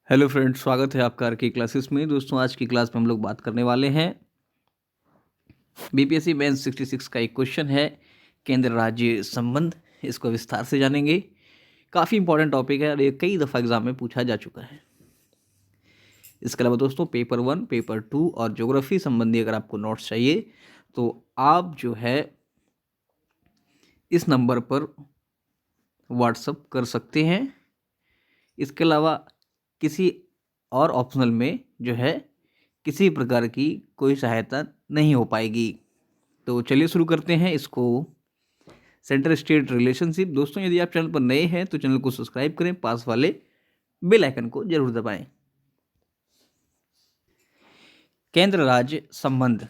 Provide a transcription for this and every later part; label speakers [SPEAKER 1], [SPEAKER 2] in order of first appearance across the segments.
[SPEAKER 1] Hello friends, स्वागत है आपका आर के क्लासेस में। दोस्तों, आज की क्लास में हम लोग बात करने वाले हैं बीपीएससी मेंस 66 का एक क्वेश्चन है, केंद्र राज्य संबंध। इसको विस्तार से जानेंगे। काफ़ी इंपॉर्टेंट टॉपिक है और ये कई दफ़ा एग्जाम में पूछा जा चुका है। इसके अलावा दोस्तों, पेपर 1, पेपर 2 और ज्योग्राफी संबंधी अगर आपको नोट्स चाहिए तो आप जो है इस नंबर पर व्हाट्सअप कर सकते हैं। इसके अलावा किसी और ऑप्शनल में जो है किसी प्रकार की कोई सहायता नहीं हो पाएगी। तो चलिए शुरू करते हैं इसको। Centre state relationship. दोस्तों, यदि आप चैनल पर नए हैं तो चैनल को सब्सक्राइब करें, पास वाले बेल आइकन को जरूर दबाएं। केंद्र राज्य संबंध।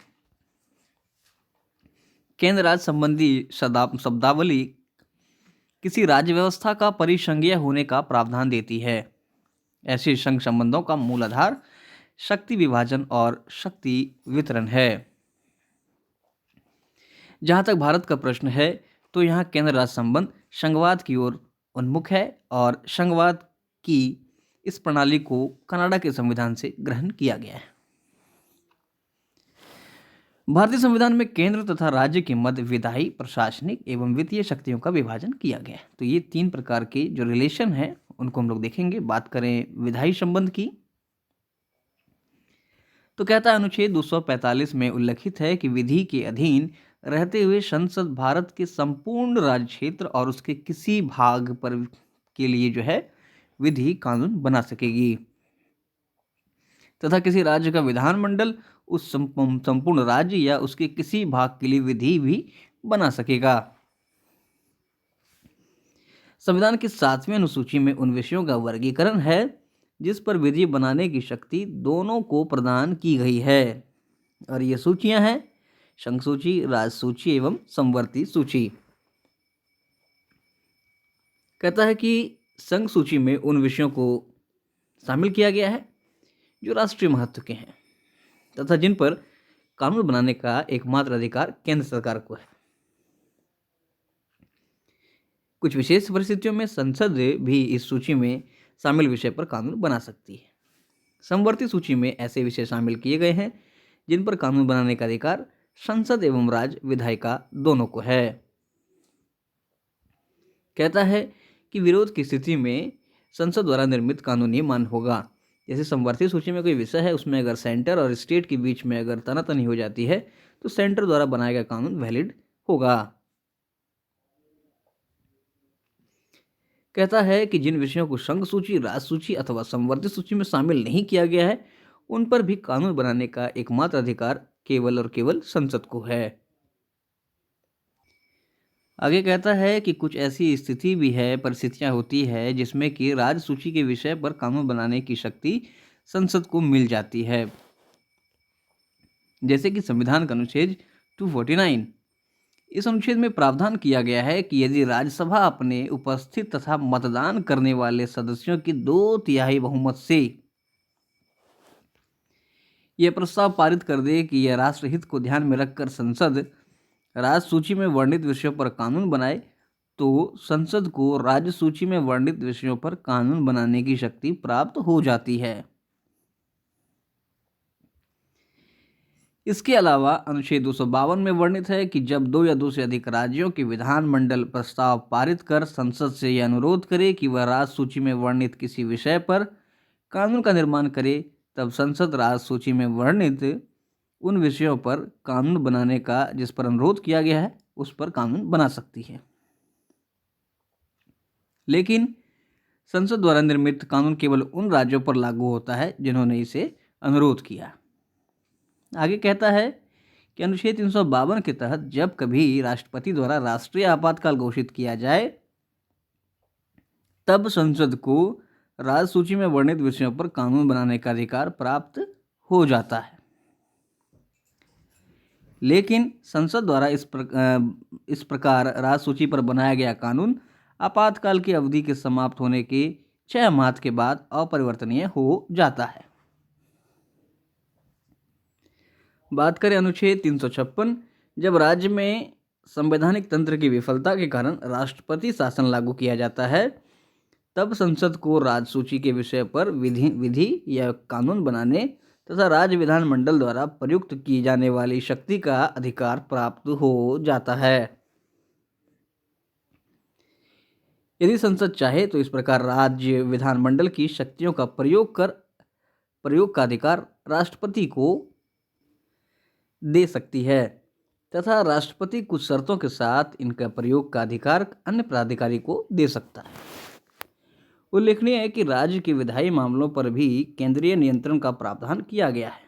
[SPEAKER 1] केंद्र राज्य संबंधी शब्दावली किसी राज्य व्यवस्था का परिसंघीय होने का प्रावधान देती है। ऐसे संघ संबंधों का मूल आधार शक्ति विभाजन और शक्ति वितरण है। जहां तक भारत का प्रश्न है तो यहाँ केंद्र राज्य संबंध संघवाद की ओर उन्मुख है और संघवाद की इस प्रणाली को कनाडा के संविधान से ग्रहण किया गया है। भारतीय संविधान में केंद्र तथा राज्य के मध्य विधायी, प्रशासनिक एवं वित्तीय शक्तियों का विभाजन किया गया है। तो ये 3 प्रकार के जो रिलेशन है उनको हम लोग देखेंगे। बात करें विधायी संबंध की तो कहता है अनुच्छेद 245 में उल्लिखित है कि विधि के अधीन रहते हुए संसद भारत के संपूर्ण राज्य क्षेत्र और उसके किसी भाग पर के लिए जो है विधि कानून बना सकेगी तथा किसी राज्य का विधानमंडल उस संपूर्ण राज्य या उसके किसी भाग के लिए विधि भी बना सकेगा। संविधान की 7वीं अनुसूची में उन विषयों का वर्गीकरण है जिस पर विधि बनाने की शक्ति दोनों को प्रदान की गई है और ये सूचियां हैं संघ सूची, राज सूची एवं समवर्ती सूची। कहता है कि संघ सूची में उन विषयों को शामिल किया गया है जो राष्ट्रीय महत्व के हैं तथा जिन पर कानून बनाने का एकमात्र अधिकार केंद्र सरकार को है। कुछ विशेष परिस्थितियों में संसद भी इस सूची में शामिल विषय पर कानून बना सकती है। समवर्ती सूची में ऐसे विषय शामिल किए गए हैं जिन पर कानून बनाने का अधिकार संसद एवं राज्य विधायिका दोनों को है। कहता है कि विरोध की स्थिति में संसद द्वारा निर्मित कानूनी मान्य होगा। जैसे समवर्ती सूची में कोई विषय है, उसमें अगर सेंटर और स्टेट के बीच में अगर तनातनी हो जाती है तो सेंटर द्वारा बनाया गया कानून वैलिड होगा। कहता है कि जिन विषयों को संघ सूची, राज सूची अथवा समवर्ती सूची में शामिल नहीं किया गया है उन पर भी कानून बनाने का एकमात्र अधिकार केवल और केवल संसद को है। आगे कहता है कि कुछ ऐसी स्थिति भी है, परिस्थितियां होती है जिसमें कि राज्य सूची के विषय पर कानून बनाने की शक्ति संसद को मिल जाती है। जैसे कि संविधान का अनुच्छेद 249। इस अनुच्छेद में प्रावधान किया गया है कि यदि राज्यसभा अपने उपस्थित तथा मतदान करने वाले सदस्यों की 2/3 बहुमत से यह प्रस्ताव पारित कर दे कि यह राष्ट्रहित को ध्यान में रखकर संसद राज्य सूची में वर्णित विषयों पर कानून बनाए तो संसद को राज्य सूची में वर्णित विषयों पर कानून बनाने की शक्ति प्राप्त हो जाती है। इसके अलावा अनुच्छेद 252 में वर्णित है कि जब 2 या 2 से अधिक राज्यों के विधानमंडल प्रस्ताव पारित कर संसद से यह अनुरोध करे कि वह राज्य सूची में वर्णित किसी विषय पर कानून का निर्माण करे, तब संसद राज्य सूची में वर्णित उन विषयों पर कानून बनाने का जिस पर अनुरोध किया गया है उस पर कानून बना सकती है। लेकिन संसद द्वारा निर्मित कानून केवल उन राज्यों पर लागू होता है जिन्होंने इसे अनुरोध किया। आगे कहता है कि अनुच्छेद 352 के तहत जब कभी राष्ट्रपति द्वारा राष्ट्रीय आपातकाल घोषित किया जाए तब संसद को राज्य सूची में वर्णित विषयों पर कानून बनाने का अधिकार प्राप्त हो जाता है। लेकिन संसद द्वारा इस प्रकार राज्य सूची पर बनाया गया कानून आपातकाल की अवधि के समाप्त होने के 6 माह के बाद अपरिवर्तनीय हो जाता है। बात करें अनुच्छेद 356। जब राज्य में संवैधानिक तंत्र की विफलता के कारण राष्ट्रपति शासन लागू किया जाता है तब संसद को राजसूची के विषय पर विधि या कानून बनाने तथा राज्य विधानमंडल द्वारा प्रयुक्त की जाने वाली शक्ति का अधिकार प्राप्त हो जाता है। यदि संसद चाहे तो इस प्रकार राज्य विधानमंडल की शक्तियों का प्रयोग का अधिकार राष्ट्रपति को दे सकती है तथा राष्ट्रपति कुछ शर्तों के साथ इनका प्रयोग का अधिकार अन्य प्राधिकारी को दे सकता है। उल्लेखनीय है कि राज्य के विधायी मामलों पर भी केंद्रीय नियंत्रण का प्रावधान किया गया है।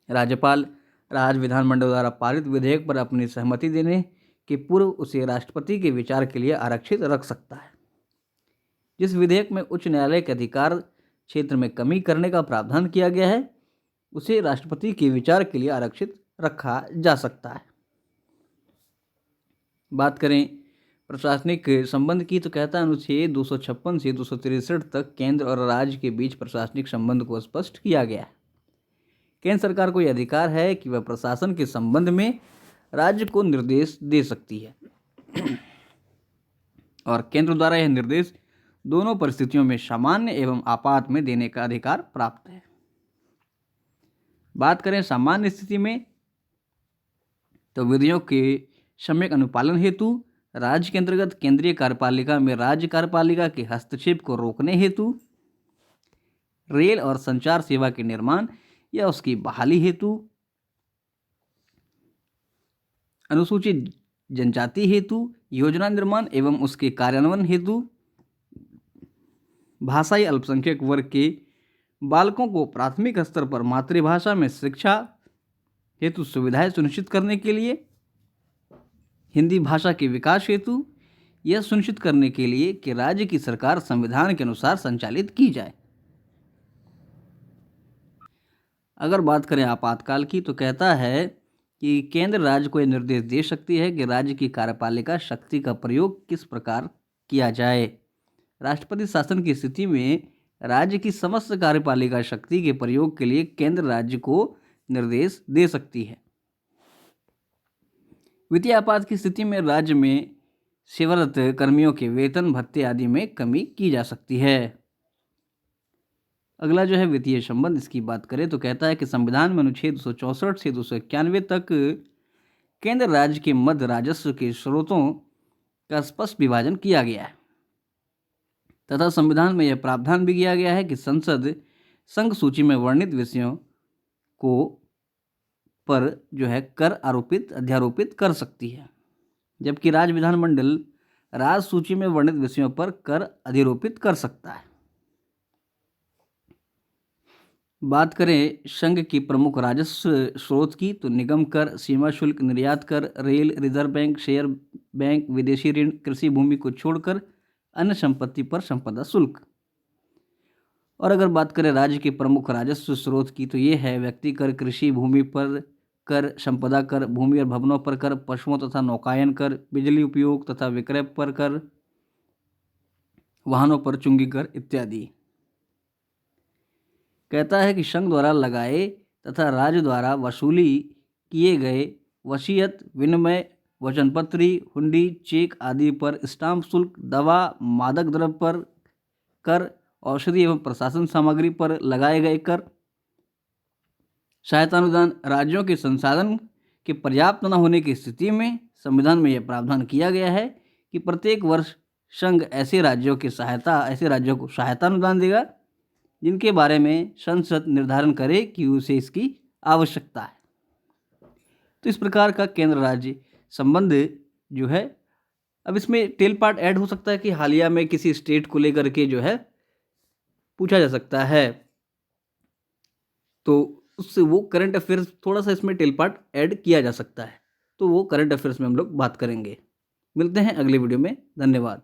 [SPEAKER 1] राज्यपाल राज्य विधानमंडल द्वारा पारित विधेयक पर अपनी सहमति देने के पूर्व उसे राष्ट्रपति के विचार के लिए आरक्षित रख सकता है। जिस विधेयक में उच्च न्यायालय के अधिकार क्षेत्र में कमी करने का प्रावधान किया गया है उसे राष्ट्रपति के विचार के लिए आरक्षित रखा जा सकता है। बात करें प्रशासनिक संबंध की तो कहता है अनुच्छेद 256 से 263 तक केंद्र और राज्य के बीच प्रशासनिक संबंध को स्पष्ट किया गया है। केंद्र सरकार को यह अधिकार है कि वह प्रशासन के संबंध में राज्य को निर्देश दे सकती है और केंद्र द्वारा यह निर्देश दोनों परिस्थितियों में सामान्य एवं आपात में देने का अधिकार प्राप्त है। बात करें सामान्य स्थिति में तो विधियों के सम्यक अनुपालन हेतु राज्य के अंतर्गत केंद्रीय कार्यपालिका में राज्य कार्यपालिका के हस्तक्षेप को रोकने हेतु, रेल और संचार सेवा के निर्माण या उसकी बहाली हेतु, अनुसूचित जनजाति हेतु योजना निर्माण एवं उसके कार्यान्वयन हेतु, भाषाई अल्पसंख्यक वर्ग के बालकों को प्राथमिक स्तर पर मातृभाषा में शिक्षा हेतु सुविधाएं सुनिश्चित करने के लिए, हिंदी भाषा के विकास हेतु यह सुनिश्चित करने के लिए कि राज्य की सरकार संविधान के अनुसार संचालित की जाए। अगर बात करें आपातकाल की तो कहता है कि केंद्र राज्य को यह निर्देश दे सकती है कि राज्य की कार्यपालिका शक्ति का प्रयोग किस प्रकार किया जाए। राष्ट्रपति शासन की स्थिति में राज्य की समस्त कार्यपालिका शक्ति के प्रयोग के लिए केंद्र राज्य को निर्देश दे सकती है। वित्तीय आपात की स्थिति में राज्य में सेवारत कर्मियों के वेतन भत्ते आदि में कमी की जा सकती है। अगला जो है वित्तीय संबंध, इसकी बात करें तो कहता है कि संविधान में अनुच्छेद 264 से 291 तक केंद्र राज्य के मध्य राजस्व के स्रोतों का स्पष्ट विभाजन किया गया है तथा संविधान में यह प्रावधान भी किया गया है कि संसद संघ सूची में वर्णित विषयों को पर जो है कर अध्यारोपित कर सकती है, जबकि राज्य विधानमंडल राज्य सूची में वर्णित विषयों पर कर अधिरोपित कर सकता है। बात करें संघ की प्रमुख राजस्व स्रोत की तो निगम कर, सीमा शुल्क, निर्यात कर, rail, reserve bank, share bank, विदेशी ऋण, कृषि भूमि को छोड़कर अन्य संपत्ति पर संपदा शुल्क। और अगर बात करें राज्य के प्रमुख राजस्व स्रोत की तो ये है व्यक्ति कर, कृषि भूमि पर कर, संपदा कर, भूमि और भवनों पर कर, पशुओं तथा नौकायन कर, बिजली उपयोग तथा विक्रय पर कर, वाहनों पर चुंगी कर इत्यादि। कहता है कि संघ द्वारा लगाए तथा राज्य द्वारा वसूली किए गए वसीयत, विनिमय, वचनपत्री, हुंडी, चेक आदि पर स्टाम्प शुल्क, दवा, मादक द्रव्य पर कर, औषधि एवं प्रशासन सामग्री पर लगाए गए कर, सहायता अनुदान, राज्यों के संसाधन के पर्याप्त न होने की स्थिति में संविधान में यह प्रावधान किया गया है कि प्रत्येक वर्ष संघ ऐसे राज्यों को सहायता अनुदान देगा जिनके बारे में संसद निर्धारण करे कि उसे इसकी आवश्यकता है। तो इस प्रकार का केंद्र राज्य संबंध जो है, अब इसमें टेल पार्ट ऐड हो सकता है कि हालिया में किसी स्टेट को लेकर के जो है पूछा जा सकता है, तो उससे वो करंट अफेयर्स थोड़ा सा इसमें टेल पार्ट ऐड किया जा सकता है, तो वो करंट अफेयर्स में हम लोग बात करेंगे। मिलते हैं अगले वीडियो में। धन्यवाद।